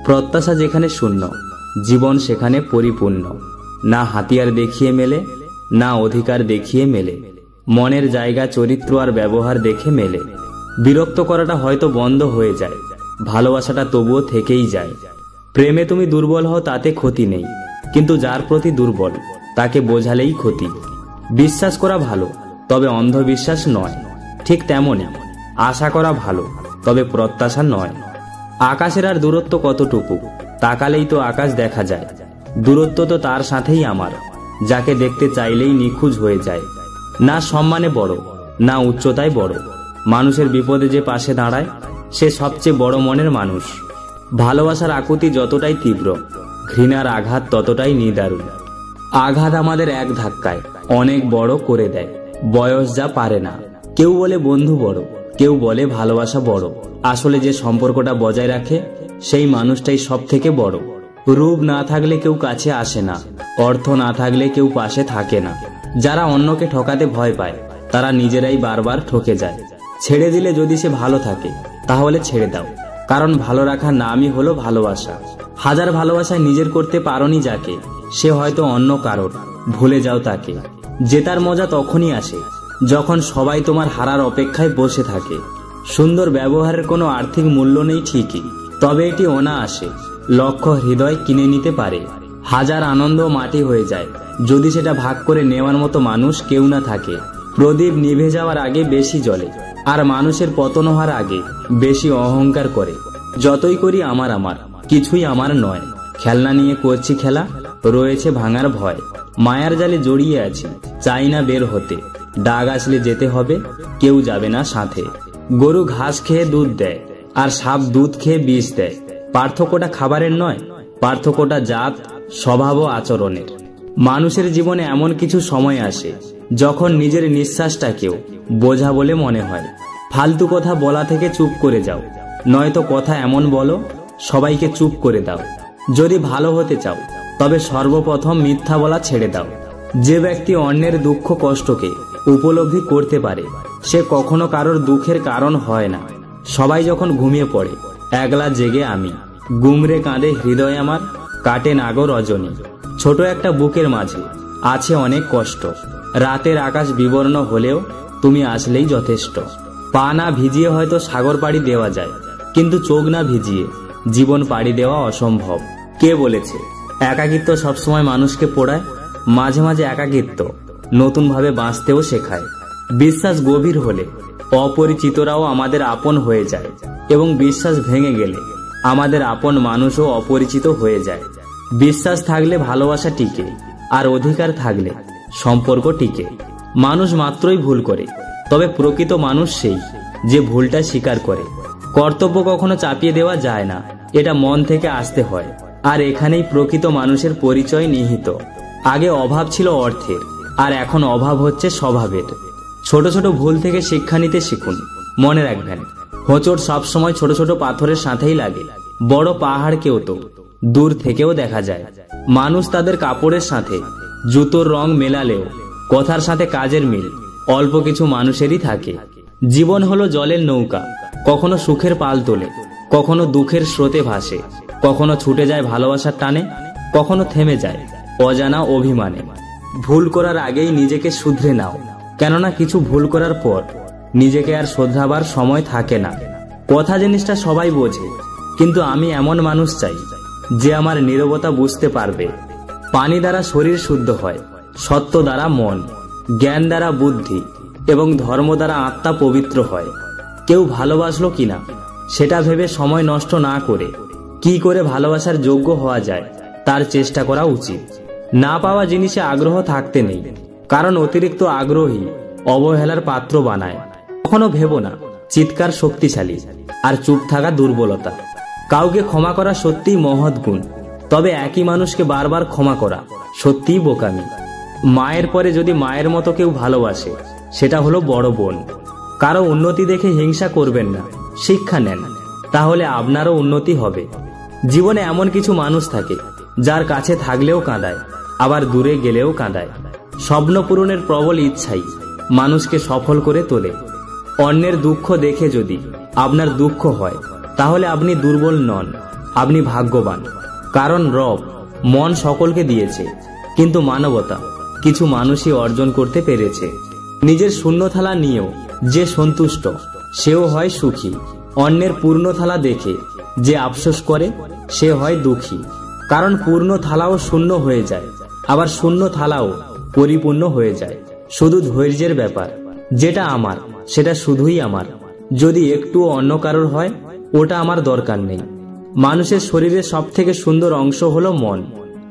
প্রত্যাশা যেখানে শূন্য, জীবন সেখানে পরিপূর্ণ। না হাতিয়ার দেখিয়ে মেলে, না অধিকার দেখিয়ে মেলে, মনের জায়গা, চরিত্র আর ব্যবহার দেখে মেলে। বিরক্ত করাটা হয়তো বন্ধ হয়ে যায়, ভালোবাসাটা তবুও থেকেই যায়। প্রেমে তুমি দুর্বল হও তাতে ক্ষতি নেই, কিন্তু যার প্রতি দুর্বল তাকে বোঝালেই ক্ষতি। বিশ্বাস করা ভালো, তবে অন্ধবিশ্বাস নয়। ঠিক তেমনই আশা করা ভালো, তবে প্রত্যাশা নয়। আকাশের আর দূরত্ব কতটুকু, তাকালেই তো আকাশ দেখা যায়। দূরত্ব তো তার সাথেই আমার, যাকে দেখতে চাইলেই নিখোঁজ হয়ে যায়। না সম্মানে বড়, না উচ্চতায় বড়, মানুষের বিপদে যে পাশে দাঁড়ায় সে সবচেয়ে বড় মনের মানুষ। ভালোবাসার আকুতি যতটাই তীব্র, ঘৃণার আঘাত ততটাই নিদারুণ। আঘাত আমাদের এক ধাক্কায় অনেক বড় করে দেয়। বয়স যা পারে না। কেউ বলে বন্ধু বড়, কেউ বলে ভালোবাসা বড়। আসলে যে সম্পর্কটা বজায় রাখে সেই মানুষটাই সব থেকে বড়। রূপ না থাকলে কেউ কাছে আসে না, অর্থ না থাকলে কেউ পাশে থাকে না। যারা অন্যকে ঠকাতে ভয় পায় তারা নিজেরাই বারবার ঠকে যায়। ছেড়ে দিলে যদি সে ভালো থাকে তাহলে ছেড়ে দাও, কারণ ভালো রাখার নামই হলো ভালোবাসা। হাজার ভালোবাসায় নিজের করতে পারোনি যাকে, সে হয়তো অন্য কারোর, ভুলে যাও তাকে। জেতার মজা তখনই আসে যখন সবাই তোমার হারার অপেক্ষায় বসে থাকে। সুন্দর ব্যবহারের কোনো আর্থিক মূল্য নেই ঠিকই, তবে এটি অনায়াসে লক্ষ হৃদয় কিনে নিতে পারে। হাজার আনন্দ মাটি হয়ে যায় যদি সেটা ভাগ করে নেওয়ার মতো মানুষ কেউ না থাকে। প্রদীপ নিভে যাওয়ার আগে বেশি জ্বলে, আর মানুষের পতন হওয়ার আগে বেশি অহংকার করে। যতই করি আমার আমার, কিছুই আমার নয়। খেলনা নিয়ে করছি খেলা, রয়েছে ভাঙার ভয়। মায়ার জালে জড়িয়ে আছি, চাই না বের হতে। ডাক আসলে যেতে হবে, কেউ যাবে না সাথে। গরু ঘাস খেয়ে দুধ দেয়, আর সাপ দুধ খেয়ে বিষ দেয়। পার্থক্যটা খাবারের নয়, পার্থক্যটা জাত, স্বভাব ও আচরণের। মানুষের জীবনে এমন কিছু সময় আসে যখন নিজের নিঃশ্বাসটাকেও বোঝা বলে মনে হয়। ফালতু কথা বলা থেকে চুপ করে যাও, নয়তো কথা এমন বলো সবাইকে চুপ করে দাও। যদি ভালো হতে চাও তবে সর্বপ্রথম মিথ্যা বলা ছেড়ে দাও। যে ব্যক্তি অন্যের দুঃখ কষ্টকে উপলব্ধি করতে পারে সে কখনো কারোর দুঃখের কারণ হয় না। সবাই যখন ঘুমিয়ে পড়ে একলা জেগে আমি, গুমরে কাঁদে হৃদয় আমার, কাটে নাগো রজনী। ছোট একটা বুকের মাঝে আছে অনেক কষ্ট। রাতের আকাশ বিবর্ণ হলেও তুমি আসলেই যথেষ্ট। পা না ভিজিয়ে হয়তো সাগর পাড়ি দেওয়া যায়, কিন্তু চোখ না ভিজিয়ে জীবন পাড়ি দেওয়া অসম্ভব। কে বলেছে একাকিত্ব সবসময় মানুষকে পোড়ায়? মাঝে মাঝে একাকিত্ব নতুন ভাবে বাঁচতেও শেখায়। বিশ্বাস গভীর হলে অপরিচিতরাও আমাদের আপন হয়ে যায়, এবং বিশ্বাস ভেঙে গেলে আমাদের আপন মানুষও অপরিচিত হয়ে যায়। বিশ্বাস থাকলে ভালোবাসা টিকে, আর অধিকার থাকলে সম্পর্ক টিকে। মানুষ মাত্রই ভুল করে, তবে প্রকৃত মানুষ সেই যে ভুলটা স্বীকার করে। কর্তব্য কখনো চাপিয়ে দেওয়া যায় না, এটা মন থেকে আসতে হয়। আর এখানেই প্রকৃত মানুষের পরিচয় নিহিত। আগে অভাব ছিল অর্থের, আর এখন অভাব হচ্ছে স্বভাবের। ছোট ছোট ভুল থেকে শিক্ষা নিতে শিখুন। মনে রাখবেন, হোঁচট সবসময় ছোট ছোট পাথরের সাথেই লাগে। বড় পাহাড়কেও তো দূর থেকেও দেখা যায়। মানুষ তাদের কাপড়ের সাথে জুতোর রং মেলালেও কথার সাথে কাজের মিল অল্প কিছু মানুষেরই থাকে। জীবন হলো জলের নৌকা, কখনো সুখের পাল তোলে, কখনো দুঃখের স্রোতে ভাসে, কখনো ছুটে যায় ভালোবাসার টানে, কখনো থেমে যায় অজানা অভিমানে। ভুল করার আগেই নিজেকে শুধরে নাও, কেননা কিছু ভুল করার পর নিজেকে আর শোধরাবার সময় থাকে না। কথা জিনিসটা সবাই বোঝে, কিন্তু আমি এমন মানুষ চাই যে আমার নীরবতা বুঝতে পারবে। পানি দ্বারা শরীর শুদ্ধ হয়, সত্য দ্বারা মন, জ্ঞান দ্বারা বুদ্ধি, এবং ধর্ম দ্বারা আত্মা পবিত্র হয়। কেউ ভালোবাসলো কিনা সেটা ভেবে সময় নষ্ট না করে কি করে ভালোবাসার যোগ্য হওয়া যায় তার চেষ্টা করা উচিত। না পাওয়া জিনিসে আগ্রহ থাকতে নেই, কারণ অতিরিক্ত আগ্রহী অবহেলার পাত্র বানায়। কখনো ভেবো না চিৎকার শক্তিশালী আর চুপ থাকা দুর্বলতা। কাউকে ক্ষমা করা সত্যিই মহৎ গুণ, তবে একই মানুষকে বারবার ক্ষমা করা সত্যিই বোকামি। মায়ের পরে যদি মায়ের মতো কেউ ভালোবাসে সেটা হলো বড় বোন। কারো উন্নতি দেখে হিংসা করবেন না, শিক্ষা নেন, তাহলে আপনারও উন্নতি হবে। জীবনে এমন কিছু মানুষ থাকে যার কাছে থাকলেও কাঁদায়, আবার দূরে গেলেও কাঁদায়। স্বপ্ন পূরণের প্রবল ইচ্ছাই মানুষকে সফল করে তোলে। অন্যের দুঃখ দেখে যদি আপনার দুঃখ হয় তাহলে আপনি দুর্বল নন, আপনি ভাগ্যবান, কারণ রব মন সকলকে দিয়েছে, কিন্তু মানবতা কিছু মানুষই অর্জন করতে পেরেছে। নিজের শূন্য থালা নিয়েও যে সন্তুষ্ট সেও হয় সুখী। অন্যের পূর্ণ থালা দেখে যে আফসোস করে সে হয় দুঃখী। কারণ পূর্ণ থালাও শূন্য হয়ে যায়, আবার শূন্য থালাও পরিপূর্ণ হয়ে যায়। শুধু ধৈর্যের ব্যাপার, যেটা আমার সেটা শুধুই আমার, যদি একটুও অন্য কারোর হয় ওটা আমার দরকার নেই। মানুষের শরীরের সব থেকে সুন্দর অংশ হলো মন,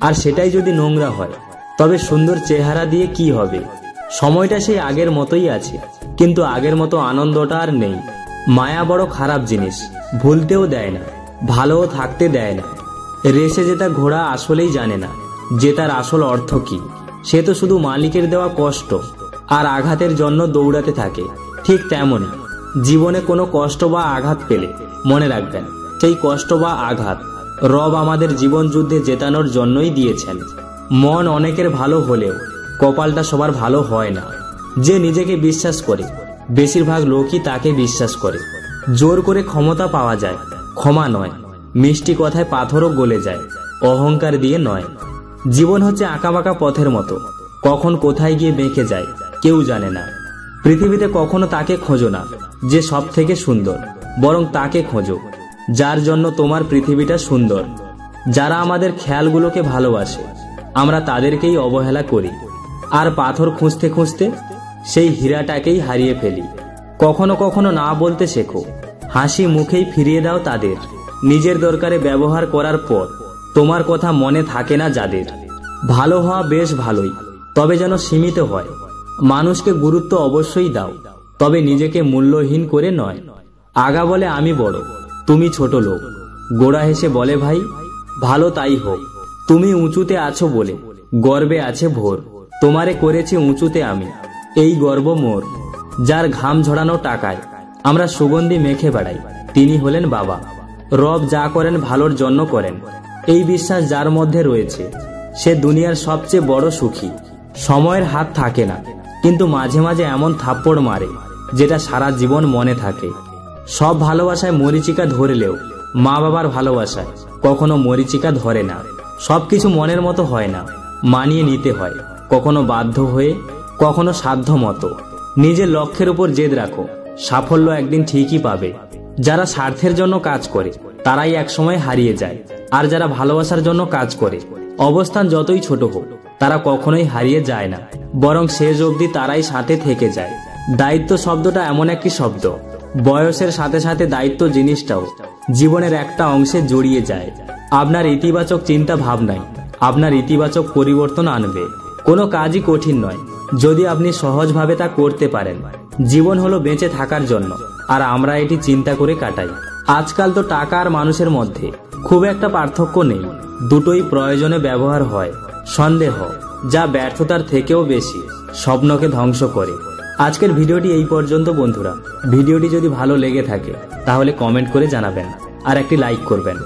আর সেটাই যদি নোংরা হয় তবে সুন্দর চেহারা দিয়ে কি হবে? সময়টা সেই আগের মতোই আছে, কিন্তু আগের মতো আনন্দটা আর নেই। মায়া বড় খারাপ জিনিস, ভুলতেও দেয় না, ভালোও থাকতে দেয় না। রেসে যেটা ঘোড়া আসলেই জানে না যে তার আসল অর্থ কি। সে তো শুধু মালিকের দেওয়া কষ্ট আর আঘাতের জন্য দৌড়াতে থাকে। ঠিক তেমনই জীবনে কোনো কষ্ট বা আঘাত পেলে মনে রাখবেন, সেই কষ্ট বা আঘাত রব আমাদের জীবন যুদ্ধে জেতানোর জন্যই দিয়েছেন। মন অনেকের ভালো হলেও কপালটা সবার ভালো হয় না। যে নিজেকে বিশ্বাস করে বেশিরভাগ লোকই তাকে বিশ্বাস করে। জোর করে ক্ষমতা পাওয়া যায়, ক্ষমা নয়। মিষ্টি কথায় পাথরও গলে যায়, অহংকার দিয়ে নয়। জীবন হচ্ছে আঁকাবাঁকা পথের মতো, কখন কোথায় গিয়ে বেঁকে যায় কেউ জানে না। পৃথিবীতে কখনো তাকে খোঁজো না যে সব থেকে সুন্দর, বরং তাকে খোঁজো যার জন্য তোমার পৃথিবীটা সুন্দর। যারা আমাদের খেয়ালগুলোকে ভালোবাসে আমরা তাদেরকেই অবহেলা করি, আর পাথর খুঁজতে খুঁজতে সেই হীরাটাকেই হারিয়ে ফেলি। কখনো কখনো না বলতে শেখো, হাসি মুখেই ফিরিয়ে দাও তাদের। নিজের দরকারে ব্যবহার করার পর তোমার কথা মনে থাকে না যাদের। ভালো হওয়া বেশ ভালোই, তবে যেন সীমিত হয়। মানুষকে গুরুত্ব অবশ্যই দাও, তবে নিজেকে মূল্যহীন করে নয়। আগা বলে আমি বড়, তুমি ছোট লোক। গোড়া হেসে বলে ভাই ভালো তাই হোক। তুমি উঁচুতে আছো বলে গর্বে আছে ভোর। তোমারে করেছি উঁচুতে আমি, এই গর্ব মোর। যার ঘাম ঝরানো টাকায় আমরা সুগন্ধি মেখে বেড়াই, তিনি হলেন বাবা। রব যা করেন ভালোর জন্য করেন, এই বিশ্বাস যার মধ্যে রয়েছে সে দুনিয়ার সবচেয়ে বড় সুখী। সময়ের হাত থাকে না, কিন্তু মাঝে মাঝে এমন থাপ্পড় মারে যেটা সারা জীবন মনে থাকে। সব ভালোবাসায় মরিচিকা ধরলেও মা বাবার ভালোবাসায় কখনো মরিচিকা ধরে না। সবকিছু মনের মতো হয় না, মানিয়ে নিতে হয়, কখনো বাধ্য হয়ে, কখনো সাধ্য মতো। নিজের লক্ষ্যের উপর জেদ রাখো, সাফল্য একদিন ঠিকই পাবে। যারা স্বার্থের জন্য কাজ করে তারাই একসময় হারিয়ে যায়, আর যারা ভালোবাসার জন্য কাজ করে অবস্থান যতই ছোট হোক তারা কখনোই হারিয়ে যায় না, বরং শেষ অবধি তারাই সাথে থেকে যায়। দায়িত্ব শব্দটা এমন একটি শব্দ, বয়সের সাথে সাথে দায়িত্ব জিনিসটাও জীবনের একটা অংশে জড়িয়ে যায়। আপনার ইতিবাচক চিন্তা ভাবনাই আপনার ইতিবাচক পরিবর্তন আনবে। কোনো কাজই কঠিন নয় যদি আপনি সহজভাবে তা করতে পারেন। জীবন হলো বেঁচে থাকার জন্য, আর আমরা এটি চিন্তা করে কাটাই। আজকাল তো টাকা আর মানুষের মধ্যে খুব একটা পার্থক্য নেই, দুটোই প্রয়োজনে ব্যবহার হয়। সন্দেহ যা ব্যর্থতার থেকেও বেশি স্বপ্নকে ধ্বংস করে। আজকের ভিডিওটি এই পর্যন্ত বন্ধুরা। ভিডিওটি যদি ভালো লেগে থাকে তাহলে কমেন্ট করে জানাবেন আর একটি লাইক করবেন।